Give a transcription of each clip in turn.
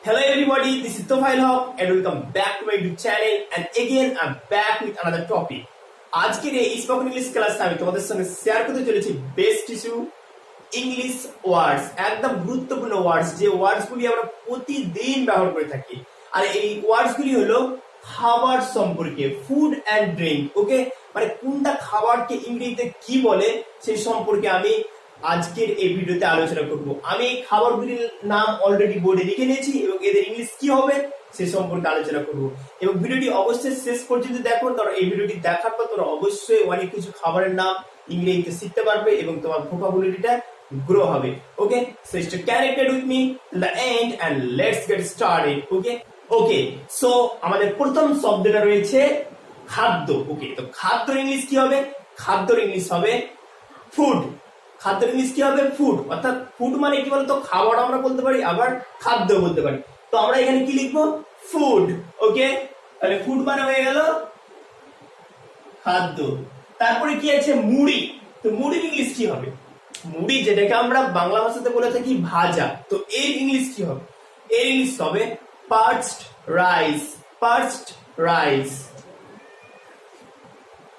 Hello everybody, this is Tofail Hoque and welcome back to my YouTube channel and again I'm back with another topic. আজকের এই spoken English ক্লাসে আমি তোমাদের সঙ্গে share করতে চলেছি বেস্ট কিছু ইংলিশ ওয়ার্ডস, একদম গুরুত্বপূর্ণ ওয়ার্ডস, যে ওয়ার্ডসগুলি আমরা প্রতিদিন ব্যবহার করে থাকি। আর এই ওয়ার্ডসগুলি হলো খাবার সম্পর্কে, ফুড অ্যান্ড ড্রিঙ্ক। ওকে, মানে কোনটা খাবারকে ইংরেজিতে কি বলে সেই সম্পর্কে আমি আজকের এই ভিডিওতে আলোচনা করব। আমি এই খাবারগুলির নাম অলরেডি বোর্ডে লিখে নিয়েছি এবং এদের ইংলিশ কি হবে সে সম্পর্কে আলোচনা করব। এবং ভিডিওটি অবশ্যই শেষ পর্যন্ত দেখো, কারণ এই ভিডিওটি দেখার পর তোমরা অবশ্যই অনেক কিছু খাবারের নাম ইংরেজিতে শিখতে পারবে এবং তোমার ভোকাবুলারিটা গ্রো হবে। Okay, so stay connected with me till the end and let's get started. Okay, so আমাদের প্রথম শব্দটা রয়েছে খাদ্য। ওকে, তো খাদ্যর ইংলিশ কি হবে? খাদ্যর ইংলিশ হবে ফুড। খাদ্যের ইংলিশ কি হবে? ফুড। অর্থাৎ ফুড মানে কি বলতো, খাবার আমরা বলতে পারি, আবার খাদ্য বলতে পারি। তো আমরা এখানে কি লিখবো? ফুড। ওকে, তাহলে ফুড মানে হয়ে গেল খাদ্য। তারপরে কি আছে? মুড়ি। তো মুড়ির ইংলিশ কি হবে? মুড়ি যেটাকে আমরা বাংলা ভাষাতে বলে থাকি ভাজা, তো এর ইংলিশ কি হবে? এর ইংলিশ হবে পার্চড রাইস। Perched rice.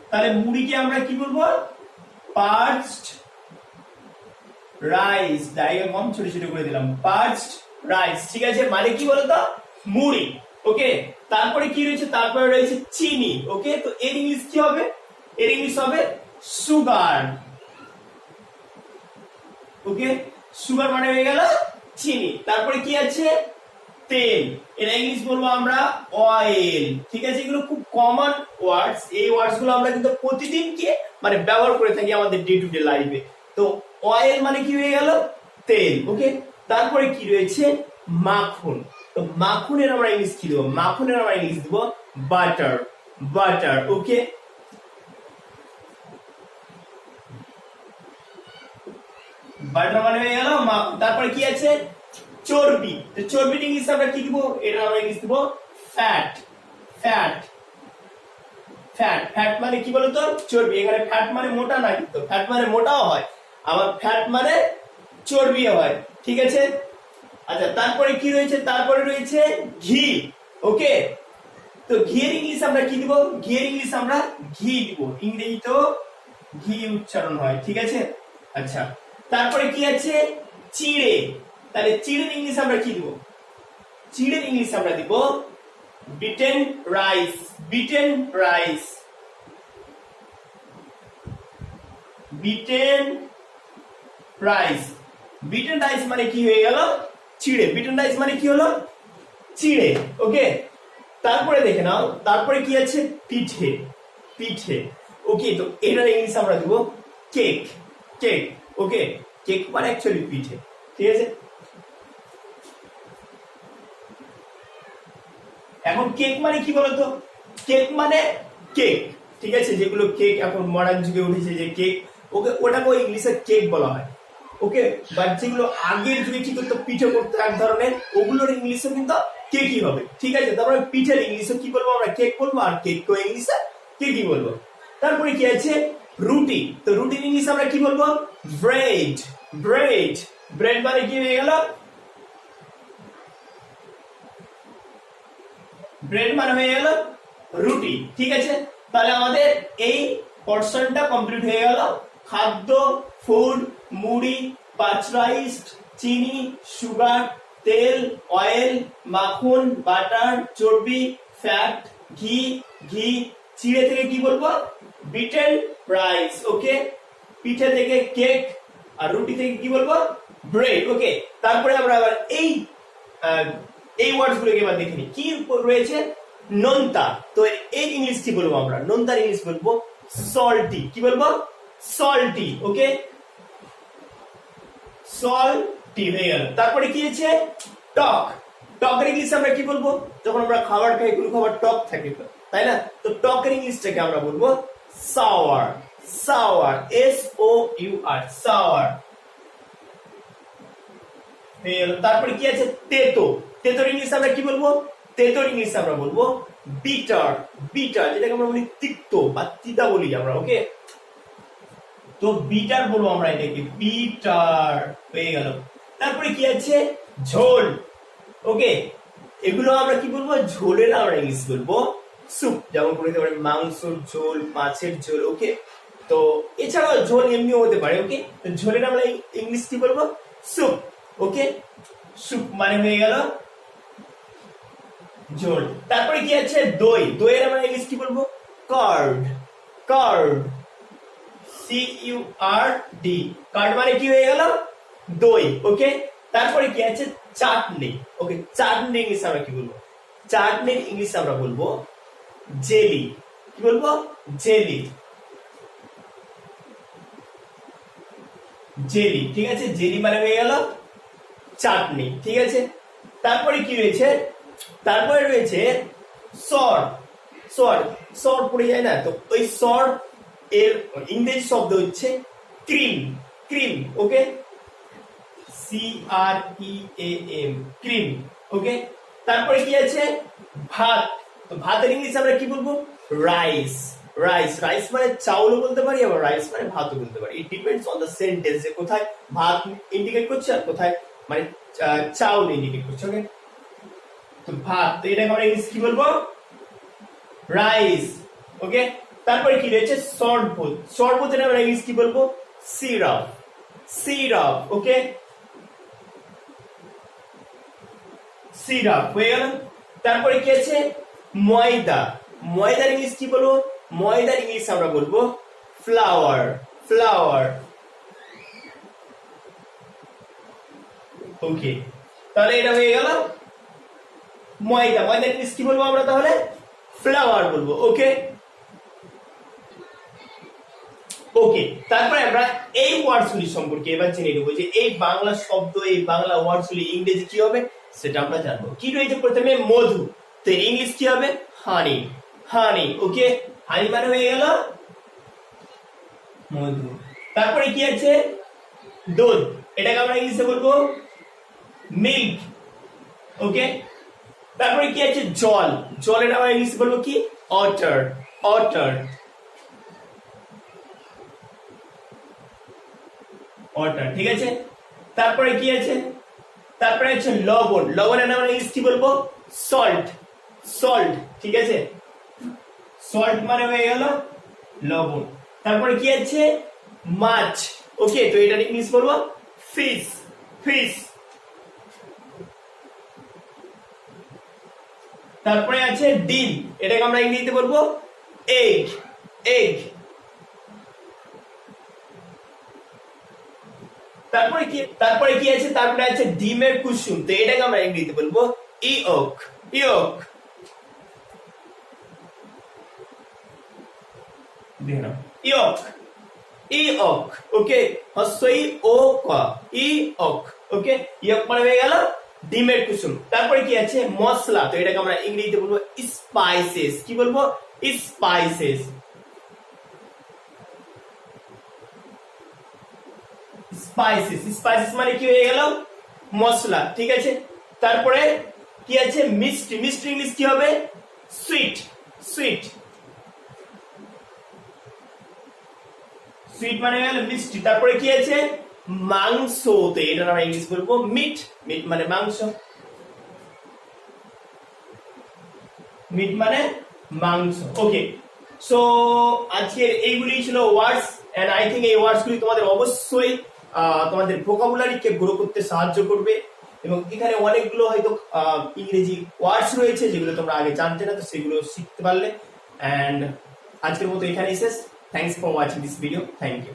তাহলে মুড়িকে আমরা কি বলবো? Perched rice. জায়গা কম, ছোট ছোট করে দিলাম। পার্চড রাইস, ঠিক আছে, মানে কি বলতো? মুড়ি। ওকে, তারপরে কি রয়েছে? তারপরে রয়েছে চিনি। ওকে, তো এর ইংলিশ কি হবে? এর ইংলিশ হবে সুগার। ওকে, সুগার মানে হয়ে গেল চিনি। তারপরে কি আছে? তেল। এর ইংলিশ বলবো আমরা অয়েল। ঠিক আছে, এগুলো খুব কমন ওয়ার্ডস। এই ওয়ার্ডস গুলো আমরা কিন্তু প্রতিদিন কি মানে ব্যবহার করে থাকি আমাদের ডে টু ডে লাইফে। তো অয়েল মানে কি হয়ে গেল? তেল। ওকে, তারপরে কি রয়েছে? মাখন। তো মাখনের আমরা ইংলিশ কি দেবো? মাখনের আমরা ইংলিশ দেবো বাটার। বাটার। ওকে, বাটার মানে হয়ে গেল মাখন। তারপরে কি আছে? চর্বি। তো চর্বির ইংলিশ আমরা কি দিব? এটা আমরা ইংলিশ দিব ফ্যাট। ফ্যাট। ফ্যাট। ফ্যাট মানে কি বলতো? চর্বি। এখানে ফ্যাট মানে মোটা না, কিন্তু ফ্যাট মানে মোটাও হয়, আবার ফ্যাট মানে চর্বি হয়। ঠিক আছে, আচ্ছা, তারপরে কি রয়েছে? তারপরে রয়েছে ঘি। ওকে, তো ঘিয়ের ইংলিশ আমরা কি দিব? ঘিয়ের ইংলিশ আমরা ঘি দিব। ইংরেজিতেও ঘি উচ্চারণ হয়। ঠিক আছে, আচ্ছা, তারপরে কি আছে? চিড়ে। তাহলে চিড়ের ইংলিশ আমরা কি দিব? চিড়ের ইংলিশ আমরা দিব beaten rice. Beaten rice. Beaten rice. Beaten rice মানে কি হয়ে গেল? চিড়ে। বিটেন রাইস মানে কি হলো? চিড়ে। ওকে, তারপরে দেখে নাও, তারপরে কি আছে? পিঠে। পিঠে। ওকে, তো এটার ইংলিশ আমরা দেব কেক। কেক। ওকে, কেক মানে অ্যাকচুয়ালি পিঠে। ঠিক আছে, এখন কেক মানে কি বলতো? কেক মানে কেক। ঠিক আছে, যেগুলো কেক এখন মডার্ন যুগে উঠেছে যে কেক, ওকে, ওটাকে ইংলিশে কেক বলা হয়। ওকে, বাট যেগুলো আগের যুগে কি করতো? পিঠে করতো এক ধরনের, ওগুলোর ইংলিশে কিন্তু কেকই হবে। ঠিক আছে, তারপরে পিঠের ইংলিশে কি বলবো? আমরা কেক বলবো, আর কেককে ইংলিশে কেকই বলবো। তারপরে কি আছে? রুটি। তো রুটির ইংলিশ আমরা কি বলবো? ব্রেড। ব্রেড। ব্রেড মানে কি হয়ে গেল? ব্রেড মানে হয়ে গেল রুটি। ঠিক আছে, তাহলে আমাদের এই পোরশনটা কমপ্লিট হয়ে গেল। খাদ্য, ফুড, মুড়ি, পার্চড রাইস, চিনি, সুগার, তেল, অয়েল, মাখন, বাটার, চর্বি, ফ্যাট, ঘি। ঘি। চিড়ে থেকে কি বলবো? Beaten rice. ওকে, পিঠে থেকে কেক, আর রুটি থেকে কি বলবো? ব্রেড। ওকে, তারপরে আমরা আবার এই ওয়ার্ডস গুলোকে এবার দেখে নিই। কি রয়েছে? নোনতা। তো এর ইংলিশ কি বলবো আমরা? নোনতার ইংলিশ বলবো সল্টি। কি বলবো? সল্টি। ওকে, সল্টি হয়ে গেল। তারপরে কি আছে? টক। টকের ইংলিশ আমরা কি বলবো? যখন আমরা খাবার খাই, কোনো খাবার টক থাকে, তাই না? তো টকের ইংলিশটাকে আমরা বলবো সাওয়ার। সাওয়ার। SOUR। সাওয়ার। তারপরে কি আছে? তেতো। তেতোর ইংলিশ আমরা কি বলবো? তেতোর ইংলিশ আমরা বলবো বিটার। বিটার, যেটাকে আমরা বলি তিক্ত বা তিতা বলি আমরা। ওকে, তো বিটার বলবো আমরা এটাকে, বিটার হয়ে গেল। তারপরে কি আছে? ঝোল। ওকে, এগুলো আমরা কি বলবো, ঝোলের আমরা ইংলিশ বলবো স্যুপ। যেমন করে দিতে পারি মাংসর ঝোল, মাছের ঝোল। ওকে, তো এছাড়াও ঝোল এমনিও হতে পারে। ওকে, তো ঝোলের আমরা ইংলিশ কি বলবো, স্যুপ। ওকে, স্যুপ মানে হয়ে গেল ঝোল। তারপরে কি আছে, দই। দইয়ের আমরা ইংলিশ কি বলবো, কার্ড। কার্ড, CURD, কার্ড মানে কি হয়ে গেল, দই। ওকে, তারপরে কি আছে, চাটনি। ওকে, চাটনি ইংলিশ আমরা কি বলবো, চাটনির ইংলিশ আমরা বলবো জেলি। কি বলবো, জেলি। জেলি, ঠিক আছে, জেলি মানে হয়ে গেল চাটনি। ঠিক আছে, তারপরে কি রয়েছে, তারপরে রয়েছে সর। সর, সর পড়ে যায় না, তো ওই সর এর ইংরেজি শব্দ হচ্ছে ক্রিম। ক্রিম, ওকে, CREAM, ক্রিম। ওকে, তারপরে কি আছে, ভাত। তো ভাতের ইংলিশ আমরা কি বলবো, রাইস। রাইস, রাইস মানে চাউলও বলতে পারি, আবার রাইস মানে ভাতও বলতে পারি। It depends on the sentence, যে কোথায় ভাত ইন্ডিকেট করছে আর কোথায় মানে চাউল ইন্ডিকেট করছে। ওকে, তো ভাত, তো এটাকে আমরা ইংলিশ কি বলবো, রাইস। ওকে, তারপরে কি রয়েছে, শরবত। শরবতের আমরা ইংলিশ কি বলবো, সিরাপ। সিরাপ, ওকে, সিরাপ হয়ে গেল। তারপরে কি আছে, ময়দা। ময়দার ইংলিশ কি বলবো, ময়দার ইংলিশ আমরা বলবো ফ্লাওয়ার। ফ্লাওয়ার, ওকে, তাহলে এটা হয়ে গেল ময়দা। ময়দার ইংলিশ কি বলবো আমরা, তাহলে ফ্লাওয়ার বলবো। ওকে, ওকে, তারপরে আমরা এই ওয়ার্ডসগুলি সম্পর্কে এবার জেনে নেব, যে এই বাংলা শব্দ, এই বাংলা ওয়ার্ডসগুলি ইংরেজি কি হবে সেটা আমরা জানবো। কি রয়েছে, প্রথমে মধু, তো ইংলিশ কি হবে, হানি। হানি, ওকে, হানি মানে হয়ে গেল মধু। তারপরে কি আছে, দুধ, এটাকে আমরা ইংলিশে বলবো মিল্ক। ওকে, তারপরে কি আছে, জল। জলের আমরা ইংলিশে বলবো কি, ওয়াটার। ওয়াটার, ওয়াটার, ঠিক আছে। তারপরে কি আছে, তারপরে আছে লবণ। লবণের আমরা ইংলিশ কি বলবো, সল্ট। সল্ট, ঠিক আছে, সল্ট মানে হয়ে গেল লবণ। তারপরে কি আছে, মাছ। ওকে, তো এটার ইংলিশ বলবো ফিশ। ফিশ, তারপরে আছে ডিম, এটাকে আমরা ইংরেজিতে বলবো এগ। এগ, তারপরে কি, তারপরে কি আছে, তারপরে আছে ডিমের কুসুম, তো এটাকে আমরা ইংরেজিতে বলবো ইয়ক। ইয়ক, ইয়ক। ইয়ক, ওকে, হস্যই ও ক, ইয়ক। ওকে, ইয়ক মানে হয়ে গেল ডিমের কুসুম। তারপরে কি আছে, মশলা, তো এটাকে আমরা ইংরেজিতে বলবো স্পাইসেস। কি বলবো, স্পাইসেস। স্পাইসেস, স্পাইসেস মানে কি হয়ে গেল, মশলা। ঠিক আছে, তারপরে কি আছে, মিষ্টি। মিষ্টি ইংলিশ কি হবে, সুইট। সুইট, সুইট মানে হলো মিষ্টি। তারপরে কি আছে, মাংস, তো এটা আমরা ইংলিশ বলবো মিট। মিট মানে মাংস। মিট মানে মাংস। ওকে, সো আজকের এইগুলি ছিল ওয়ার্ডস, এন্ড আই থিঙ্ক এই ওয়ার্ডস গুলি তোমাদের অবশ্যই তোমাদের ভোকাবুলারিকে গ্রো করতে সাহায্য করবে। এবং এখানে অনেকগুলো হয়তো ইংরেজি ওয়ার্ডস রয়েছে যেগুলো তোমরা আগে জানতে না, তো সেগুলো শিখতে পারলে। এন্ড আজকের মতো এখানেই শেষ। Thanks for watching this video. Thank you.